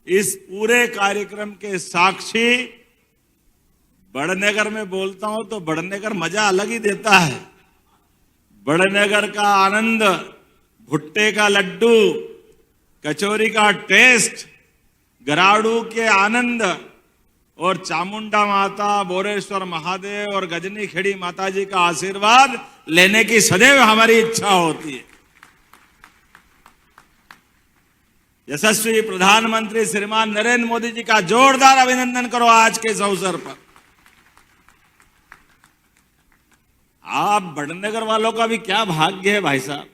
इस पूरे कार्यक्रम के साक्षी बड़नगर में बोलता हूं तो बड़नगर मजा अलग ही देता है। बड़नगर का आनंद, भुट्टे का लड्डू, कचौरी का टेस्ट, गराड़ू के आनंद और चामुंडा माता, बोरेश्वर महादेव और गजनी खेड़ी माता जी का आशीर्वाद लेने की सदैव हमारी इच्छा होती है। यशस्वी प्रधानमंत्री श्रीमान नरेंद्र मोदी जी का जोरदार अभिनंदन करो आज के इस अवसर पर। आप बड़नगर वालों का भी क्या भाग्य है भाई साहब।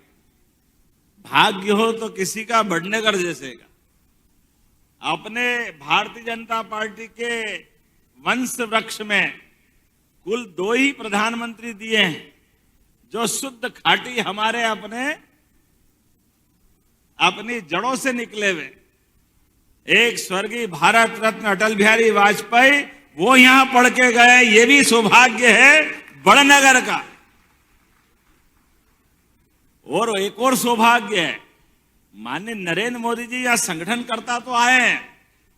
भाग्य हो तो किसी का बड़नगर जैसे का। अपने भारतीय जनता पार्टी के वंश वृक्ष में कुल 2 ही प्रधानमंत्री दिए हैं जो शुद्ध खाटी हमारे अपनी जड़ों से निकले हुए। एक स्वर्गीय भारत रत्न अटल बिहारी वाजपेयी, वो यहां पढ़ के गए। ये भी सौभाग्य है बड़नगर का। और एक और सौभाग्य है, माननीय नरेंद्र मोदी जी यहां संगठन करता तो आए हैं,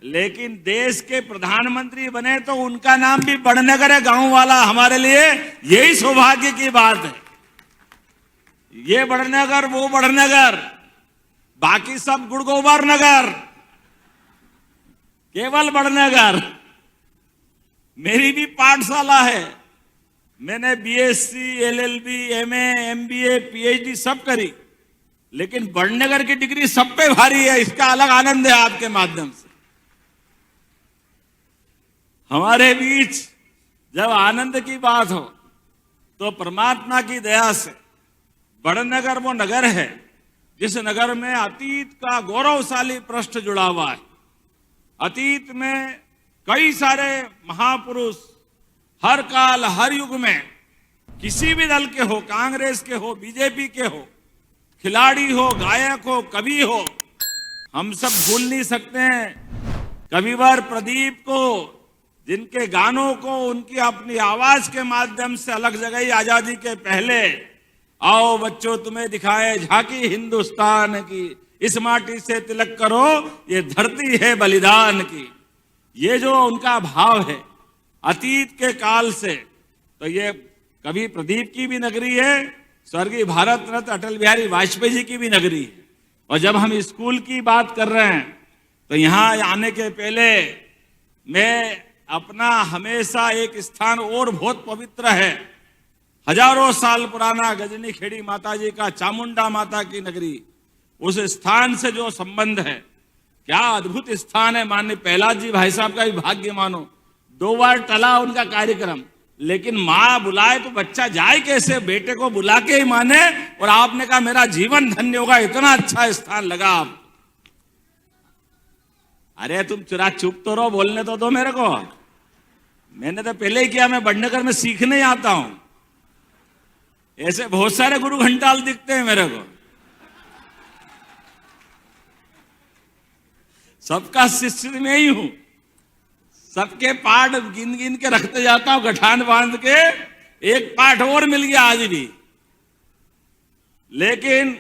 लेकिन देश के प्रधानमंत्री बने तो उनका नाम भी बड़नगर है, गांव वाला। हमारे लिए यही सौभाग्य की बात है। ये बड़नगर, वो बड़नगर, बाकी सब गुड़गोबर नगर, केवल बड़नगर। मेरी भी पाठशाला है। मैंने BSc, LLB, MA, MBA, PhD सब करी, लेकिन बड़नगर की डिग्री सब पे भारी है। इसका अलग आनंद है आपके माध्यम से। हमारे बीच जब आनंद की बात हो तो परमात्मा की दया से बड़नगर वो नगर है जिस नगर में अतीत का गौरवशाली पृष्ठ जुड़ा हुआ है। अतीत में कई सारे महापुरुष हर काल हर युग में किसी भी दल के हो, कांग्रेस के हो, बीजेपी के हो, खिलाड़ी हो, गायक हो, कवि हो, हम सब भूल नहीं सकते हैं कविवर प्रदीप को, जिनके गानों को उनकी अपनी आवाज के माध्यम से अलग जगह आजादी के पहले, आओ बच्चों तुम्हें दिखाए झांकी हिंदुस्तान की, इस माटी से तिलक करो ये धरती है बलिदान की। ये जो उनका भाव है अतीत के काल से, तो ये कवि प्रदीप की भी नगरी है, स्वर्गीय भारत रत्न अटल बिहारी वाजपेयी जी की भी नगरी है। और जब हम स्कूल की बात कर रहे हैं तो यहां आने के पहले मैं अपना हमेशा एक स्थान और बहुत पवित्र है, हजारों साल पुराना गजनी खेड़ी माता जी का, चामुंडा माता की नगरी, उस स्थान से जो संबंध है, क्या अद्भुत स्थान है। माननीय प्रहलाद जी भाई साहब का भी भाग्य मानो। 2 बार टला उनका कार्यक्रम, लेकिन माँ बुलाए तो बच्चा जाए कैसे। बेटे को बुला के ही माने, और आपने कहा मेरा जीवन धन्य होगा, इतना अच्छा स्थान लगा आप। अरे तुम चुप तो रहो, बोलने तो दो मेरे को। मैंने तो पहले ही किया, मैं बड़नगर में सीखने आता हूं। ऐसे बहुत सारे गुरु घंटाल दिखते हैं मेरे को। सबका शिष्य में ही हूं, सबके पाठ गिन गिन के रखते जाता हूं, गठान बांध के। एक पाठ और मिल गया आज भी। लेकिन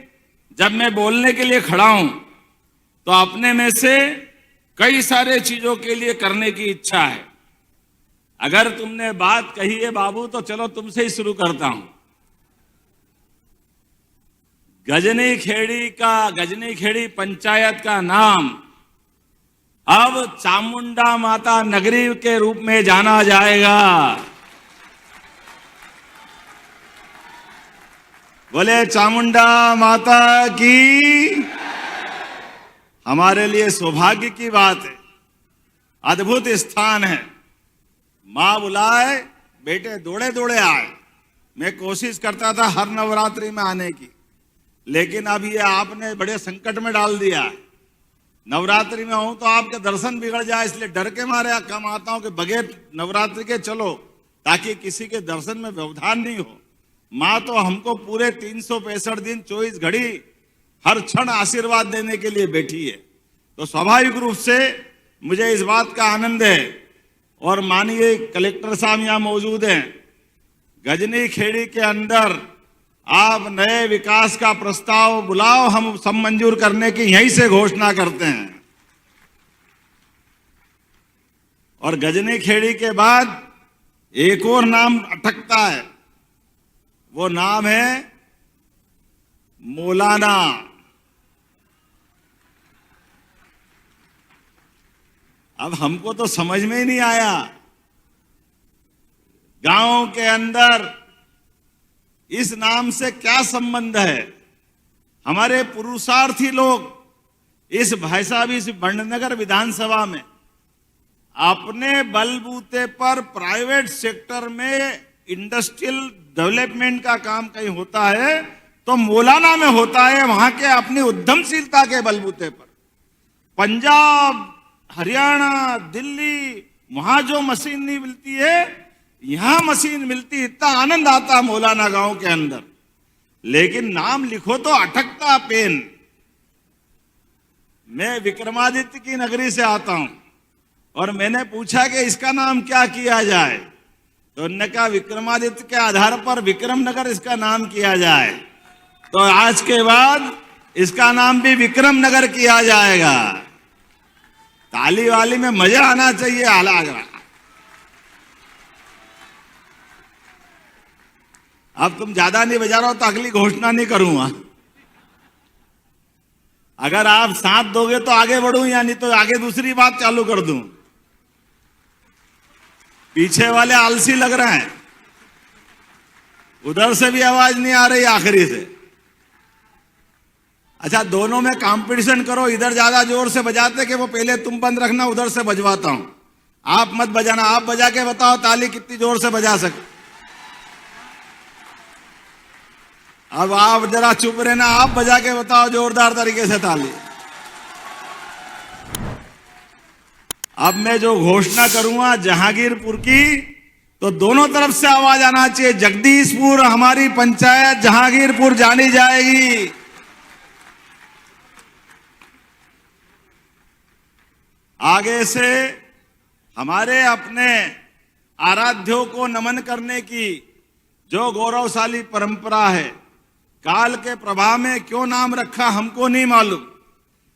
जब मैं बोलने के लिए खड़ा हूं तो अपने में से कई सारे चीजों के लिए करने की इच्छा है। अगर तुमने बात कही है बाबू तो चलो तुमसे ही शुरू करता हूं। गजनी खेड़ी पंचायत का नाम अब चामुंडा माता नगरी के रूप में जाना जाएगा। बोले चामुंडा माता की। हमारे लिए सौभाग्य की बात है, अद्भुत स्थान है। मां बुलाए, बेटे दौड़े दौड़े आए। मैं कोशिश करता था हर नवरात्रि में आने की, लेकिन अब ये आपने बड़े संकट में डाल दिया। नवरात्रि में हूं तो आपके दर्शन बिगड़ जाए, इसलिए डर के मारे कम आता हूं कि बगैर नवरात्रि के चलो, ताकि किसी के दर्शन में व्यवधान नहीं हो। मां तो हमको पूरे 365 दिन 24 घड़ी हर क्षण आशीर्वाद देने के लिए बैठी है। तो स्वाभाविक रूप से मुझे इस बात का आनंद है। और माननीय कलेक्टर साहब यहाँ मौजूद हैं। गजनी खेड़ी के अंदर आप नए विकास का प्रस्ताव बुलाओ, हम सब मंजूर करने की यहीं से घोषणा करते हैं। और गजनी खेड़ी के बाद एक और नाम अटकता है, वो नाम है मौलाना। अब हमको तो समझ में ही नहीं आया, गांव के अंदर इस नाम से क्या संबंध है। हमारे पुरुषार्थी लोग इस भाई साहब इस बड़नगर विधानसभा में अपने बलबूते पर प्राइवेट सेक्टर में इंडस्ट्रियल डेवलपमेंट का काम कहीं होता है तो मौलाना में होता है, वहां के अपनी उद्यमशीलता के बलबूते पर। पंजाब, हरियाणा, दिल्ली, वहां जो मशीन नहीं मिलती है, यहां मशीन मिलती। इतना आनंद आता मौलाना गांव के अंदर, लेकिन नाम लिखो तो अटकता पेन। मैं विक्रमादित्य की नगरी से आता हूं और मैंने पूछा कि इसका नाम क्या किया जाए, तो उन्होंने कहा विक्रमादित्य के आधार पर विक्रमनगर इसका नाम किया जाए। तो आज के बाद इसका नाम भी विक्रमनगर किया जाएगा। ताली वाली में मजा आना चाहिए। अब तुम ज्यादा नहीं बजा रहे हो तो अगली घोषणा नहीं करूंगा। अगर आप साथ दोगे तो आगे बढ़ूं, या नहीं तो आगे दूसरी बात चालू कर दूं। पीछे वाले आलसी लग रहे हैं, उधर से भी आवाज नहीं आ रही आखिरी से। अच्छा, दोनों में कंपटीशन करो, इधर ज्यादा जोर से बजाते कि वो पहले तुम बंद रखना, उधर से बजवाता हूं। आप मत बजाना, आप बजा के बताओ ताली कितनी जोर से बजा सकते। अब आप जरा चुप रहना, आप बजा के बताओ जोरदार तरीके से ताली। अब मैं जो घोषणा करूंगा जहांगीरपुर की, तो दोनों तरफ से आवाज आना चाहिए। जगदीशपुर हमारी पंचायत जहांगीरपुर जानी जाएगी। आगे से हमारे अपने आराध्यों को नमन करने की जो गौरवशाली परंपरा है, काल के प्रभाव में क्यों नाम रखा हमको नहीं मालूम,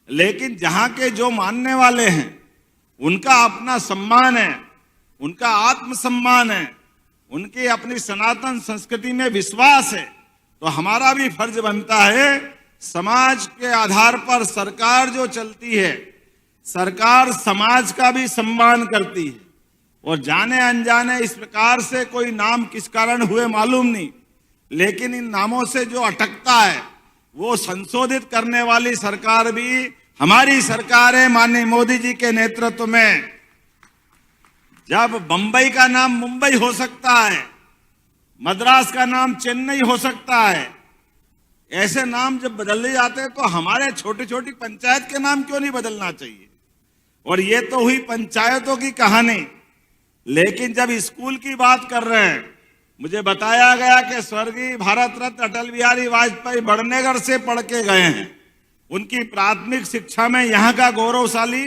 लेकिन जहां के जो मानने वाले हैं उनका अपना सम्मान है, उनका आत्मसम्मान है, उनकी अपनी सनातन संस्कृति में विश्वास है। तो हमारा भी फर्ज बनता है, समाज के आधार पर सरकार जो चलती है, सरकार समाज का भी सम्मान करती है। और जाने अनजाने इस प्रकार से कोई नाम किस कारण हुए मालूम नहीं, लेकिन इन नामों से जो अटकता है वो संशोधित करने वाली सरकार भी हमारी सरकार है, माननीय मोदी जी के नेतृत्व में। जब बंबई का नाम मुंबई हो सकता है, मद्रास का नाम चेन्नई हो सकता है, ऐसे नाम जब बदले जाते हैं तो हमारे छोटी छोटी पंचायत के नाम क्यों नहीं बदलना चाहिए। और ये तो हुई पंचायतों की कहानी, लेकिन जब स्कूल की बात कर रहे हैं, मुझे बताया गया कि स्वर्गीय भारत रत्न अटल बिहारी वाजपेयी बड़नगर से पढ़ के गए हैं। उनकी प्राथमिक शिक्षा में यहाँ का गौरवशाली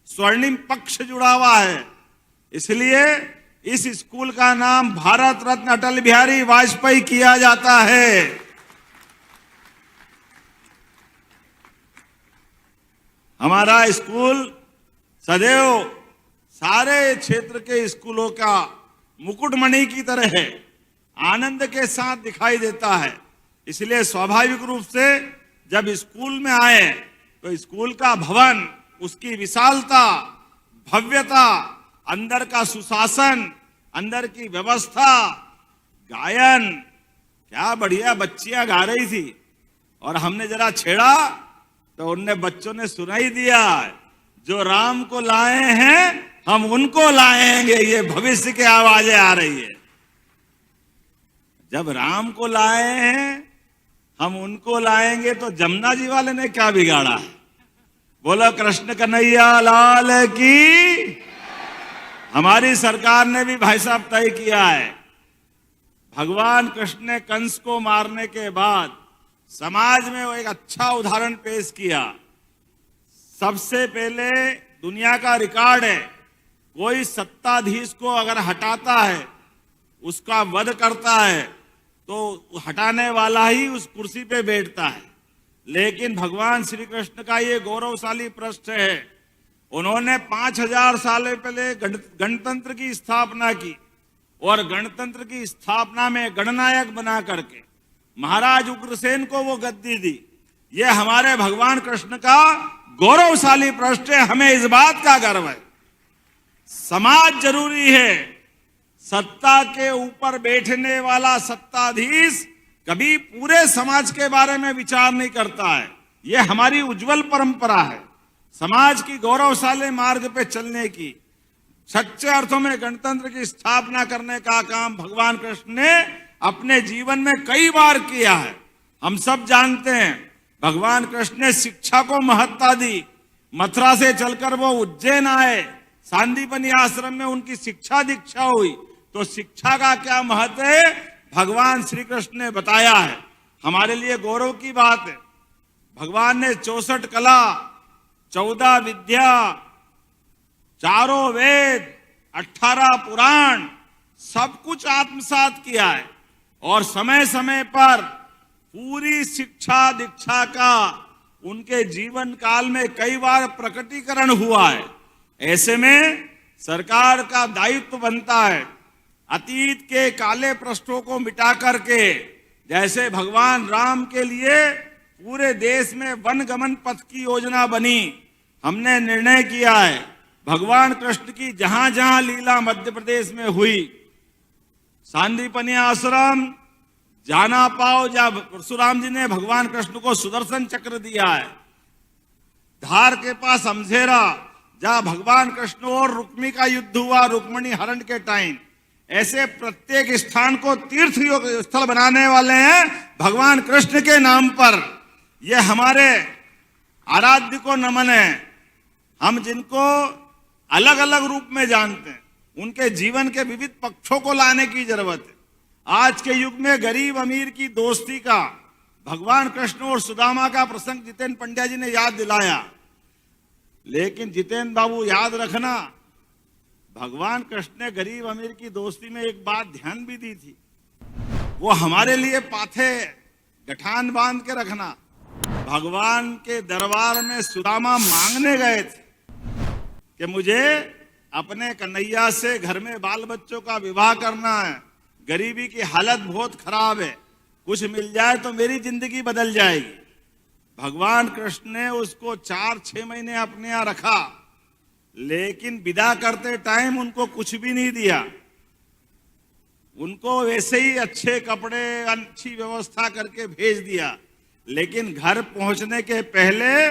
स्वर्णिम पक्ष जुड़ा हुआ है, इसलिए इस स्कूल का नाम भारत रत्न अटल बिहारी वाजपेयी किया जाता है। हमारा स्कूल सदैव सारे क्षेत्र के स्कूलों का मुकुटमणि की तरह है, आनंद के साथ दिखाई देता है। इसलिए स्वाभाविक रूप से जब स्कूल में आए तो स्कूल का भवन, उसकी विशालता, भव्यता, अंदर का सुशासन, अंदर की व्यवस्था, गायन, क्या बढ़िया बच्चियां गा रही थी। और हमने जरा छेड़ा तो उनने बच्चों ने सुनाई दिया, जो राम को लाए हैं हम उनको लाएंगे। ये भविष्य की आवाजें आ रही है। जब राम को लाए हैं हम उनको लाएंगे तो जमुना जी वाले ने क्या बिगाड़ा। बोलो कृष्ण कन्हैया लाल की। हमारी सरकार ने भी भाई साहब तय किया है, भगवान कृष्ण ने कंस को मारने के बाद समाज में वो एक अच्छा उदाहरण पेश किया। सबसे पहले दुनिया का रिकॉर्ड है, कोई सत्ताधीश को अगर हटाता है, उसका वध करता है, तो हटाने वाला ही उस कुर्सी पे बैठता है। लेकिन भगवान श्री कृष्ण का ये गौरवशाली पृष्ठ है उन्होंने 5000 साल पहले गणतंत्र की स्थापना की और गणतंत्र की स्थापना में गणनायक बना करके महाराज उग्रसेन को वो गद्दी दी। ये हमारे भगवान कृष्ण का गौरवशाली पृष्ठ है। हमें इस बात का गर्व है। समाज जरूरी है। सत्ता के ऊपर बैठने वाला सत्ताधीश कभी पूरे समाज के बारे में विचार नहीं करता है। यह हमारी उज्जवल परंपरा है, समाज की गौरवशाली मार्ग पे चलने की, सच्चे अर्थों में गणतंत्र की स्थापना करने का काम भगवान कृष्ण ने अपने जीवन में कई बार किया है। हम सब जानते हैं भगवान कृष्ण ने शिक्षा को महत्ता दी। मथुरा से चलकर वो उज्जैन आए, सांदीपनी आश्रम में उनकी शिक्षा दीक्षा हुई। तो शिक्षा का क्या महत्व है भगवान श्री कृष्ण ने बताया है। हमारे लिए गौरव की बात है। भगवान ने 64 कला, 14 विद्या, 4 वेद, 18 पुराण सब कुछ आत्मसात किया है और समय समय पर पूरी शिक्षा दीक्षा का उनके जीवन काल में कई बार प्रकटीकरण हुआ है। ऐसे में सरकार का दायित्व बनता है अतीत के काले पृष्ठों को मिटा करके, जैसे भगवान राम के लिए पूरे देश में वनगमन पथ की योजना बनी, हमने निर्णय किया है भगवान कृष्ण की जहां जहां लीला मध्य प्रदेश में हुई, सांदीपनी आश्रम जाना पाओ जहां परशुराम जी ने भगवान कृष्ण को सुदर्शन चक्र दिया है, धार के पास अमझेरा जहां भगवान कृष्ण और रुक्मी का युद्ध हुआ रुक्मिणी हरण के टाइम, ऐसे प्रत्येक स्थान को तीर्थ स्थल बनाने वाले हैं भगवान कृष्ण के नाम पर। यह हमारे आराध्य को नमन है। हम जिनको अलग अलग रूप में जानते हैं उनके जीवन के विविध पक्षों को लाने की जरूरत है। आज के युग में गरीब अमीर की दोस्ती का भगवान कृष्ण और सुदामा का प्रसंग जितेंद्र पंड्या जी ने याद दिलाया, लेकिन जितेंद्र बाबू याद रखना भगवान कृष्ण ने गरीब अमीर की दोस्ती में एक बात ध्यान भी दी थी, वो हमारे लिए पाथे गठान बांध के रखना। भगवान के दरबार में सुदामा मांगने गए थे कि मुझे अपने कन्हैया से घर में बाल बच्चों का विवाह करना है, गरीबी की हालत बहुत खराब है, कुछ मिल जाए तो मेरी जिंदगी बदल जाएगी। भगवान कृष्ण ने उसको 4-6 महीने अपने यहाँ रखा, लेकिन विदा करते टाइम उनको कुछ भी नहीं दिया। उनको वैसे ही अच्छे कपड़े अच्छी व्यवस्था करके भेज दिया, लेकिन घर पहुंचने के पहले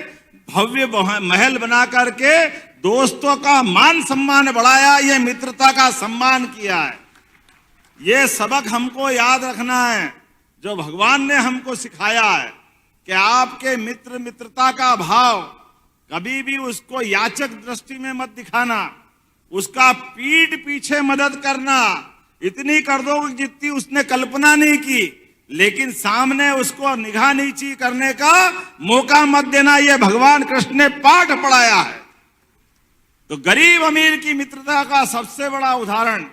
भव्य महल बना करके दोस्तों का मान सम्मान बढ़ाया, ये मित्रता का सम्मान किया है। ये सबक हमको याद रखना है जो भगवान ने हमको सिखाया है कि आपके मित्र मित्रता का भाव कभी भी उसको याचक दृष्टि में मत दिखाना, उसका पीठ पीछे मदद करना, इतनी कर दो जितनी उसने कल्पना नहीं की, लेकिन सामने उसको निगाह नीची करने का मौका मत देना। यह भगवान कृष्ण ने पाठ पढ़ाया है। तो गरीब अमीर की मित्रता का सबसे बड़ा उदाहरण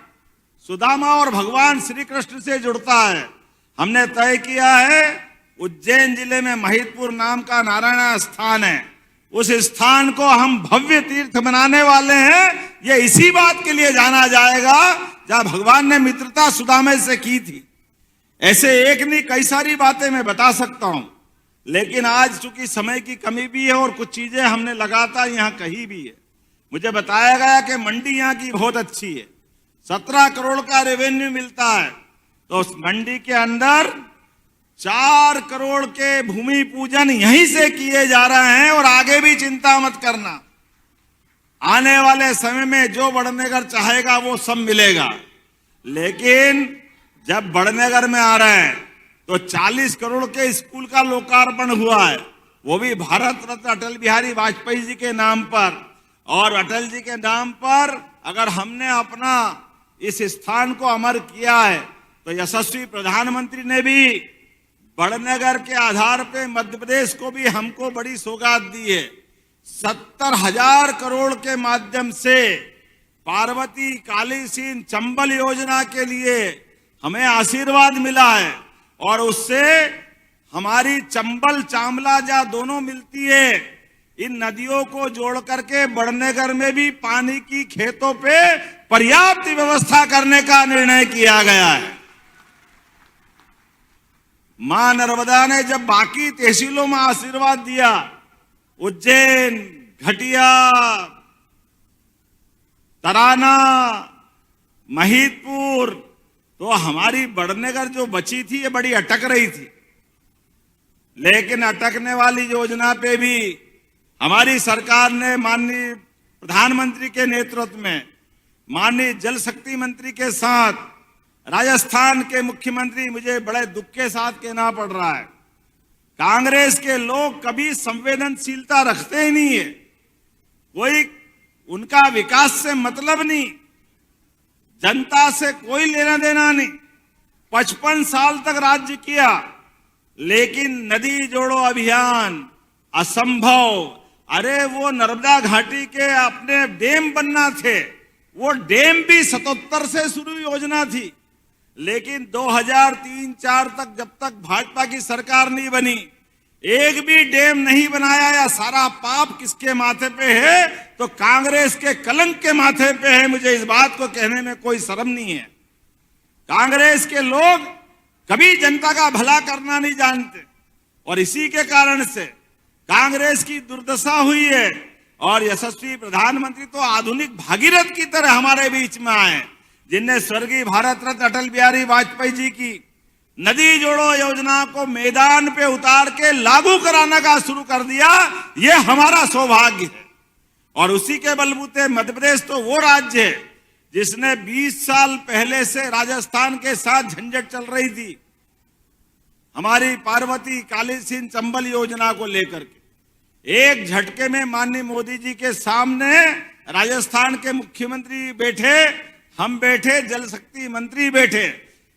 सुदामा और भगवान श्री कृष्ण से जुड़ता है। हमने तय किया है उज्जैन जिले में महिदपुर नाम का नारायण स्थान है, उस स्थान को हम भव्य तीर्थ बनाने वाले हैं। यह इसी बात के लिए जाना जाएगा जहां भगवान ने मित्रता सुदामा से की थी। ऐसे एक नहीं कई सारी बातें मैं बता सकता हूं, लेकिन आज चूंकि समय की कमी भी है और कुछ चीजें हमने लगातार यहां कही भी है। मुझे बताया गया कि मंडी यहां की बहुत अच्छी है, 17 करोड़ का रेवेन्यू मिलता है, तो उस मंडी के अंदर 4 करोड़ के भूमि पूजन यहीं से किए जा रहे हैं और आगे भी चिंता मत करना, आने वाले समय में जो बड़नगर चाहेगा वो सब मिलेगा। लेकिन जब बड़नगर में आ रहे हैं तो 40 करोड़ के स्कूल का लोकार्पण हुआ है, वो भी भारत रत्न अटल बिहारी वाजपेयी जी के नाम पर। और अटल जी के नाम पर अगर हमने अपना इस स्थान को अमर किया है तो यशस्वी प्रधानमंत्री ने भी बड़नगर के आधार पे मध्य प्रदेश को भी हमको बड़ी सौगात दी है। 70,000 करोड़ के माध्यम से पार्वती काली सीन चंबल योजना के लिए हमें आशीर्वाद मिला है और उससे हमारी चंबल चामला जहां दोनों मिलती है, इन नदियों को जोड़ करके बड़नगर में भी पानी की खेतों पे पर्याप्त व्यवस्था करने का निर्णय किया गया है। मां नर्मदा ने जब बाकी तहसीलों में आशीर्वाद दिया, उज्जैन, घटिया, तराना, महिदपुर, तो हमारी बड़नगर जो बची थी ये बड़ी अटक रही थी। लेकिन अटकने वाली योजना पे भी हमारी सरकार ने माननीय प्रधानमंत्री के नेतृत्व में, माननीय जल शक्ति मंत्री के साथ, राजस्थान के मुख्यमंत्री, मुझे बड़े दुख के साथ कहना पड़ रहा है, कांग्रेस के लोग कभी संवेदनशीलता रखते ही नहीं है। कोई उनका विकास से मतलब नहीं, जनता से कोई लेना देना नहीं। 55 साल तक राज्य किया, लेकिन नदी जोड़ो अभियान असंभव। अरे वो नर्मदा घाटी के अपने डैम बनना थे, वो डैम भी 77 से शुरू योजना थी, लेकिन 2003-4 तक जब तक भाजपा की सरकार नहीं बनी, एक भी डैम नहीं बनाया। या सारा पाप किसके माथे पे है? तो कांग्रेस के कलंक के माथे पे है। मुझे इस बात को कहने में कोई शर्म नहीं है। कांग्रेस के लोग कभी जनता का भला करना नहीं जानते, और इसी के कारण से कांग्रेस की दुर्दशा हुई है। और यशस्वी प्रधानमंत्री तो आधुनिक भागीरथ की तरह हमारे बीच में आए, जिनने स्वर्गीय भारत रत्न अटल बिहारी वाजपेयी जी की नदी जोड़ो योजना को मैदान पे उतार के लागू कराने का शुरू कर दिया। ये हमारा सौभाग्य है। और उसी के बलबूते मध्य प्रदेश तो वो राज्य है जिसने 20 साल पहले से राजस्थान के साथ झंझट चल रही थी, हमारी पार्वती काली सिंध चंबल योजना को लेकर के, एक झटके में माननीय मोदी जी के सामने राजस्थान के मुख्यमंत्री बैठे, हम बैठे, जल शक्ति मंत्री बैठे,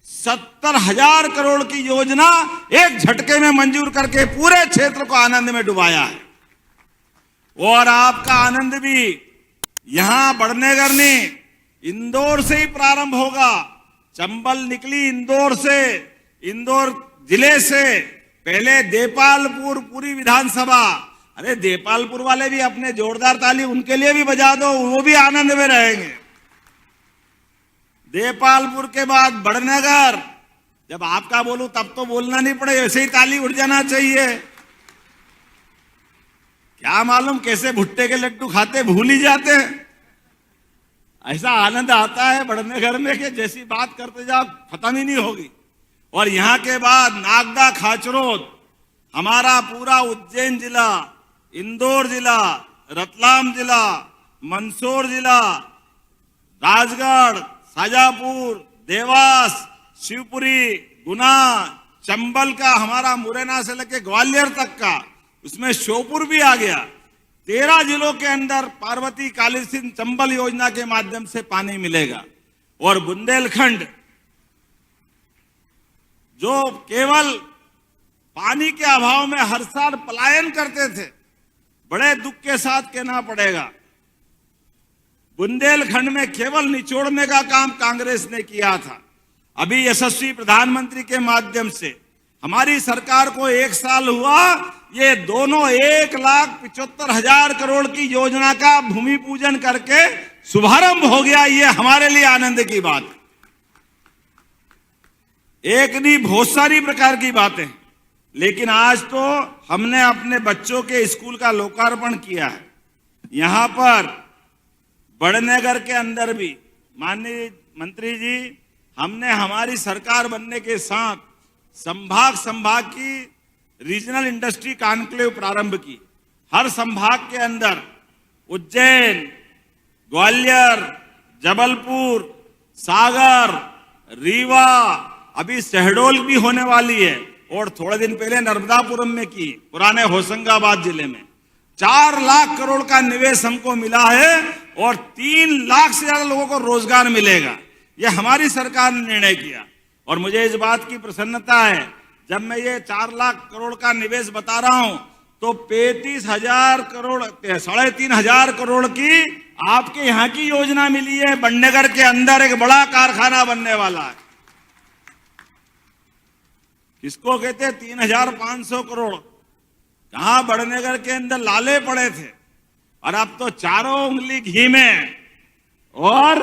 70,000 करोड़ की योजना एक झटके में मंजूर करके पूरे क्षेत्र को आनंद में डुबाया है। और आपका आनंद भी यहां बड़नगर नहीं, इंदौर से ही प्रारंभ होगा। चंबल निकली इंदौर से, इंदौर जिले से, पहले देपालपुर पूरी विधानसभा। अरे देपालपुर वाले भी अपने जोरदार ताली उनके लिए भी बजा दो, वो भी आनंद में रहेंगे। देपालपुर के बाद बड़नगर, जब आपका बोलूं तब तो बोलना नहीं पड़े, ऐसे ही ताली उड़ जाना चाहिए। क्या मालूम कैसे भुट्टे के लड्डू खाते भूल ही जाते हैं। ऐसा आनंद आता है बड़नगर में कि जैसी बात करते जाओ खत्म ही नहीं होगी। और यहां के बाद नागदा, खाचरोद, हमारा पूरा उज्जैन जिला, इंदौर जिला, रतलाम जिला, मंदसौर जिला, राजगढ़, शाजापुर, देवास, शिवपुरी, गुना, चंबल का, हमारा मुरैना से लेकर ग्वालियर तक का, उसमें श्योपुर भी आ गया। 13 जिलों के अंदर पार्वती काली सिंध चंबल योजना के माध्यम से पानी मिलेगा। और बुंदेलखंड जो केवल पानी के अभाव में हर साल पलायन करते थे, बड़े दुख के साथ कहना पड़ेगा, बुंदेलखंड में केवल निचोड़ने का काम कांग्रेस ने किया था। अभी यशस्वी प्रधानमंत्री के माध्यम से हमारी सरकार को 1 साल हुआ, ये दोनों 1,75,000 करोड़ की योजना का भूमि पूजन करके शुभारंभ हो गया। ये हमारे लिए आनंद की बात है। एक नहीं, बहुत सारी प्रकार की बातें, लेकिन आज तो हमने अपने बच्चों के स्कूल का लोकार्पण किया है। यहां पर बड़नगर के अंदर भी माननीय मंत्री जी, हमने हमारी सरकार बनने के साथ संभाग की रीजनल इंडस्ट्री कॉन्क्लेव प्रारंभ की। हर संभाग के अंदर उज्जैन, ग्वालियर, जबलपुर, सागर, रीवा, अभी शहडोल भी होने वाली है, और थोड़े दिन पहले नर्मदापुरम में की, पुराने होशंगाबाद जिले में। 4 लाख करोड़ का निवेश हमको मिला है, और 3 लाख से ज्यादा लोगों को रोजगार मिलेगा। यह हमारी सरकार ने निर्णय किया। और मुझे इस बात की प्रसन्नता है, जब मैं ये 4 लाख करोड़ का निवेश बता रहा हूं, तो 35,000 करोड़, 3,500 करोड़ की आपके यहां की योजना मिली है। बड़नगर के अंदर एक बड़ा कारखाना बनने वाला है। किसको कहते हैं? 3,500 करोड़ जहां बड़नगर के अंदर लाले पड़े थे और अब तो चारों उंगली घी में, और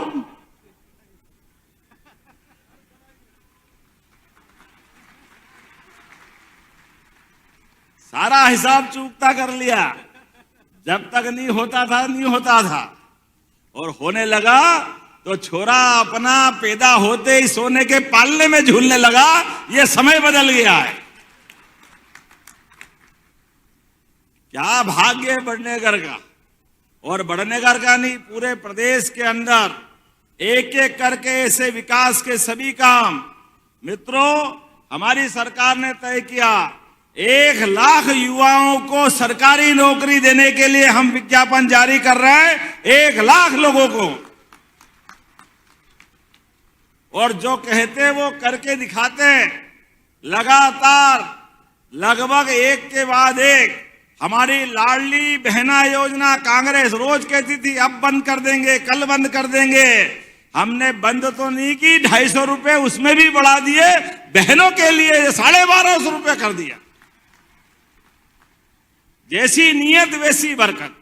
सारा हिसाब चूकता कर लिया। जब तक नहीं होता था नहीं होता था, और होने लगा तो छोरा अपना पैदा होते ही सोने के पालने में झूलने लगा। ये समय बदल गया है। क्या भाग्य बड़नगर का, और बड़नगर का नहीं, पूरे प्रदेश के अंदर एक एक करके ऐसे विकास के सभी काम। मित्रों, हमारी सरकार ने तय किया 1 लाख युवाओं को सरकारी नौकरी देने के लिए हम विज्ञापन जारी कर रहे हैं, 1 लाख लोगों को। और जो कहते वो करके दिखाते हैं। लगातार लगभग एक के बाद एक हमारी लाडली बहना योजना कांग्रेस रोज कहती थी अब बंद कर देंगे, कल बंद कर देंगे। हमने बंद तो नहीं की, 250 रुपए उसमें भी बढ़ा दिए, बहनों के लिए 1250 रुपए कर दिया। जैसी नीयत वैसी बरकत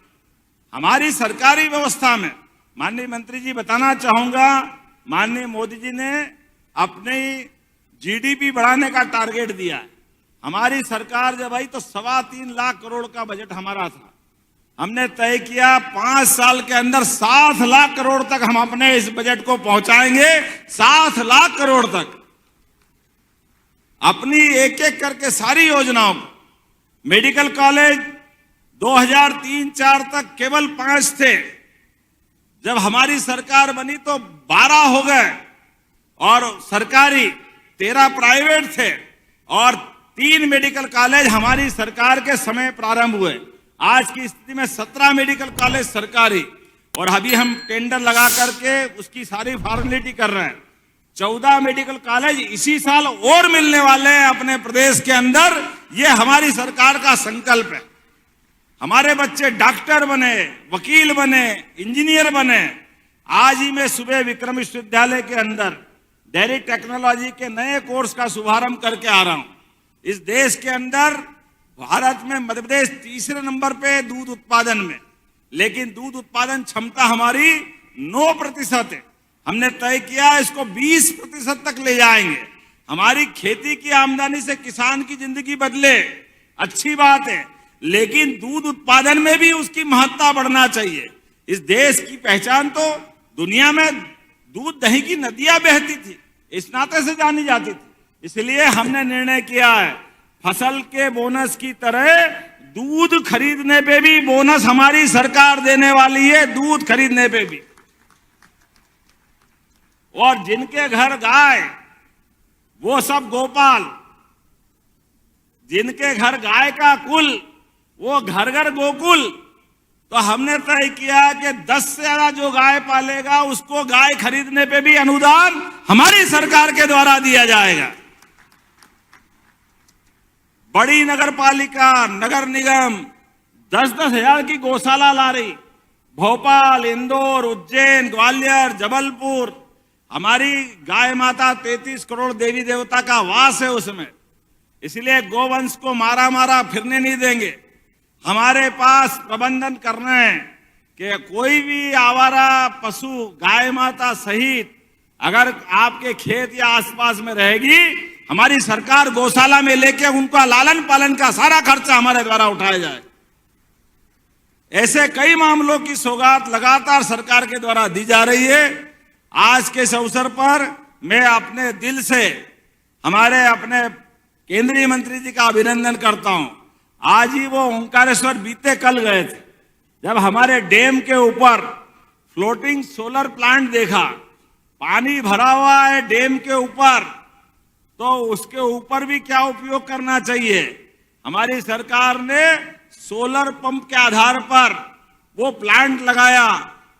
हमारी सरकारी व्यवस्था में। माननीय मंत्री जी, बताना चाहूंगा, माननीय मोदी जी ने अपने जीडीपी बढ़ाने का टारगेट दिया है। हमारी सरकार जब आई तो 3.25 लाख करोड़ का बजट हमारा था। हमने तय किया 5 साल के अंदर 7 लाख करोड़ तक हम अपने इस बजट को पहुंचाएंगे। 7 लाख करोड़ तक अपनी एक एक करके सारी योजनाओं को। मेडिकल कॉलेज 2003-4 तक केवल 5 थे। जब हमारी सरकार बनी तो 12 हो गए, और सरकारी 13 प्राइवेट थे, और 3 मेडिकल कॉलेज हमारी सरकार के समय प्रारंभ हुए। आज की स्थिति में 17 मेडिकल कॉलेज सरकारी, और अभी हम टेंडर लगा करके उसकी सारी फॉर्मेलिटी कर रहे हैं। 14 मेडिकल कॉलेज इसी साल और मिलने वाले हैं अपने प्रदेश के अंदर। ये हमारी सरकार का संकल्प है। हमारे बच्चे डॉक्टर बने, वकील बने, इंजीनियर बने। आज ही मैं सुबह विक्रम विश्वविद्यालय के अंदर डेयरी टेक्नोलॉजी के नए कोर्स का शुभारंभ करके आ रहा हूं। इस देश के अंदर भारत में मध्य प्रदेश 3रे नंबर पे दूध उत्पादन में, लेकिन दूध उत्पादन क्षमता हमारी 9% है। हमने तय किया इसको 20% तक ले जाएंगे। हमारी खेती की आमदनी से किसान की जिंदगी बदले, अच्छी बात है, लेकिन दूध उत्पादन में भी उसकी महत्ता बढ़ना चाहिए। इस देश की पहचान तो दुनिया में दूध दही की नदियां बहती थी, इस नाते से जानी जाती थी। इसलिए हमने निर्णय किया है फसल के बोनस की तरह दूध खरीदने पे भी बोनस हमारी सरकार देने वाली है, दूध खरीदने पे भी। और जिनके घर गाय वो सब गोपाल, जिनके घर गाय का कुल वो घर घर गोकुल। तो हमने तय किया कि 10 से ज्यादा जो गाय पालेगा उसको गाय खरीदने पे भी अनुदान हमारी सरकार के द्वारा दिया जाएगा। बड़ी नगर पालिका, नगर निगम 10-10 हजार की गौशाला ला रही। भोपाल, इंदौर, उज्जैन, ग्वालियर, जबलपुर, हमारी गाय माता 33 करोड़ देवी देवता का वास है उसमें। इसलिए गोवंश को मारा मारा फिरने नहीं देंगे। हमारे पास प्रबंधन करना है कि कोई भी आवारा पशु गाय माता सहित अगर आपके खेत या आसपास में रहेगी, हमारी सरकार गौशाला में लेके उनका लालन पालन का सारा खर्चा हमारे द्वारा उठाया जाए। ऐसे कई मामलों की सौगात लगातार सरकार के द्वारा दी जा रही है। आज के इस अवसर पर मैं अपने दिल से हमारे अपने केंद्रीय मंत्री जी का अभिनंदन करता हूं। आज ही वो ओंकारेश्वर बीते कल गए थे, जब हमारे डैम के ऊपर फ्लोटिंग सोलर प्लांट देखा। पानी भरा हुआ है डैम के ऊपर, तो उसके ऊपर भी क्या उपयोग करना चाहिए। हमारी सरकार ने सोलर पंप के आधार पर वो प्लांट लगाया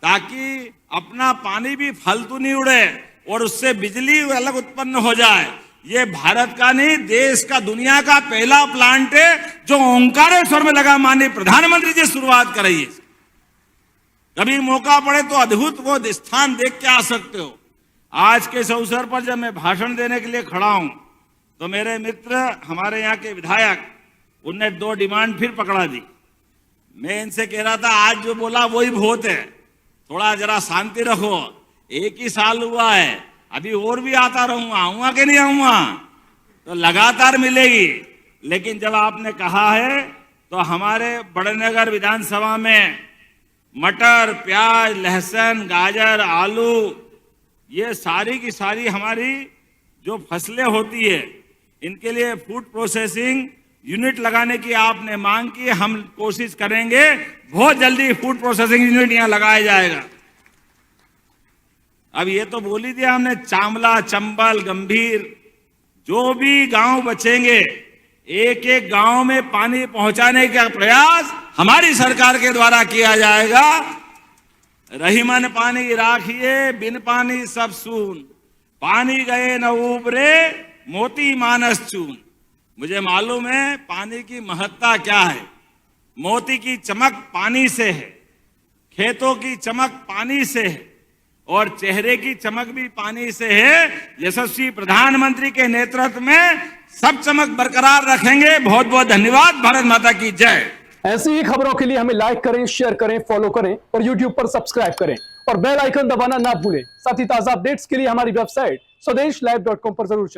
ताकि अपना पानी भी फालतू नहीं उड़े और उससे बिजली अलग उत्पन्न हो जाए। ये भारत का नहीं, देश का, दुनिया का पहला प्लांट है जो ओंकारेश्वर में लगा। माननीय प्रधानमंत्री जी शुरुआत कराई है। कभी मौका पड़े तो अद्भुत वो स्थान देख के आ सकते हो। आज के इस अवसर पर जब मैं भाषण देने के लिए खड़ा हूं तो मेरे मित्र, हमारे यहाँ के विधायक उनने 2 डिमांड फिर पकड़ा दी। मैं इनसे कह रहा था आज जो बोला वही बहुत है, थोड़ा जरा शांति रखो, 1 ही साल हुआ है, अभी और भी आता रहूंगा, आऊंगा कि नहीं आऊंगा, तो लगातार मिलेगी। लेकिन जब आपने कहा है तो हमारे बड़नगर विधानसभा में मटर, प्याज, लहसुन, गाजर, आलू, ये सारी की सारी हमारी जो फसलें होती है इनके लिए फूड प्रोसेसिंग यूनिट लगाने की आपने मांग की। हम कोशिश करेंगे बहुत जल्दी फूड प्रोसेसिंग यूनिट यहां लगाया जाएगा। अब ये तो बोल ही दिया हमने, चांवला, चंबल, गंभीर, जो भी गांव बचेंगे एक एक गांव में पानी पहुंचाने का प्रयास हमारी सरकार के द्वारा किया जाएगा। रहीमन पानी राखिए, बिन पानी सब सून, पानी गए न उबरे, मोती मानस चून। मुझे मालूम है पानी की महत्ता क्या है। मोती की चमक पानी से है, खेतों की चमक पानी से है और चेहरे की चमक भी पानी से है। यशस्वी प्रधानमंत्री के नेतृत्व में सब चमक बरकरार रखेंगे। बहुत बहुत धन्यवाद। भारत माता की जय। ऐसी ही खबरों के लिए हमें लाइक करें, शेयर करें, फॉलो करें और YouTube पर सब्सक्राइब करें और बेल आइकन दबाना ना भूलें। साथ ही ताजा अपडेट्स के लिए हमारी वेबसाइट swadesh live.com पर जरूर जाएं।